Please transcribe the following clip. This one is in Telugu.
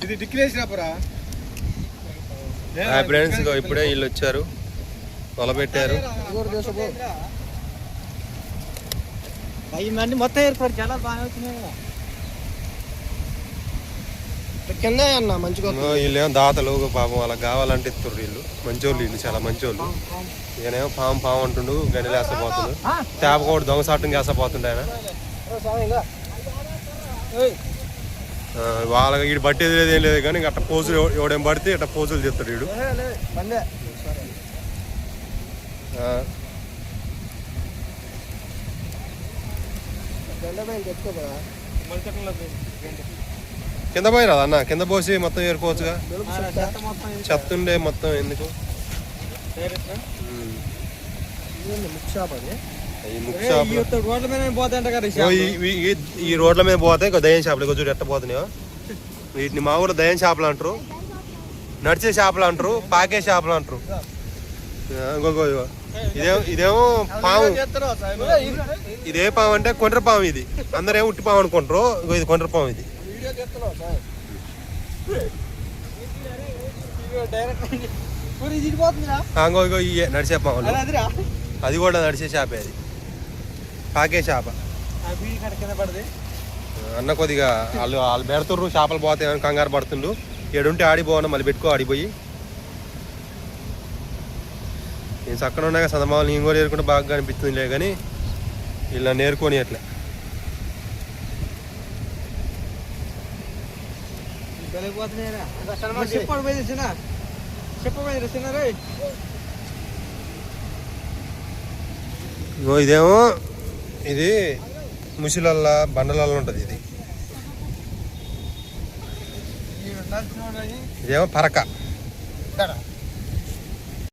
ఇది డిక్లేస్ రాపరా ఫ్రెండ్స్ ఇప్పుడే వీళ్ళు వచ్చారు, మొదలుపెట్టారు. మొత్తం ఏర్పాటు చాలా బాగా వచ్చినాయి కదా కింద అన్న మంచిగా. వీళ్ళేమో దాతలు పాపం వాళ్ళకి కావాలంటే ఇస్తారు. వీళ్ళు మంచోళ్ళు, వీళ్ళు చాలా మంచోళ్ళు. ఈయనేమో పాము అంటుండు, గంటలు వేసపోతుండు. చేప కూడా దొంగసాటం వేసపోతుండే ఆయన. వాళ్ళకి వీడు పట్టేది లేదు ఏం లేదు కానీ అట్ట పోజులు ఎవడేం పడితే ఇట్లా పోజులు చెప్తాడు వీడు. కింద పోయిరాదు అన్న, కింద పోసి మొత్తం ఏరుకోవచ్చుగా. చెత్త ఉండే మొత్తం ఎందుకు. ఈ రోడ్ల మీద పోతాయి దయ్యం చేపలు. కొంచెం ఎట్ట పోతున్నాయో వీటిని మా ఊళ్ళో దయ్యం చేపలు అంటారు, నడిచే చేపలు అంటారు, పాకే చేపలు అంటారు. ఇదేమో పాము. ఇదే పాము అంటే కొండ్ర పాము. ఇది అందరేమో ఉట్టి పాము అనుకుంటారు, ఇది కొండ్ర పాము. ఇది నడిచే పాము, అది కూడా నడిచే చేపే. అది పాకే చేప. అన్న కొద్దిగా వాళ్ళు పెడుతుర్రు చేపలు పోతాయి కంగారు పడుతుండు. ఏడుంటే ఆడిపోవన్నా మళ్ళీ పెట్టుకో ఆడిపోయి. నేను చక్కన ఉన్నాక చందమామలు నేను కూడా ఏరుకుంటే బాగా అనిపిస్తుంది కానీ ఇలా నేర్కొని అట్లా. ఇదేమో ఇది ముసిలల్లా బండలల్లో ఉంటుంది. ఇదేమో పరక.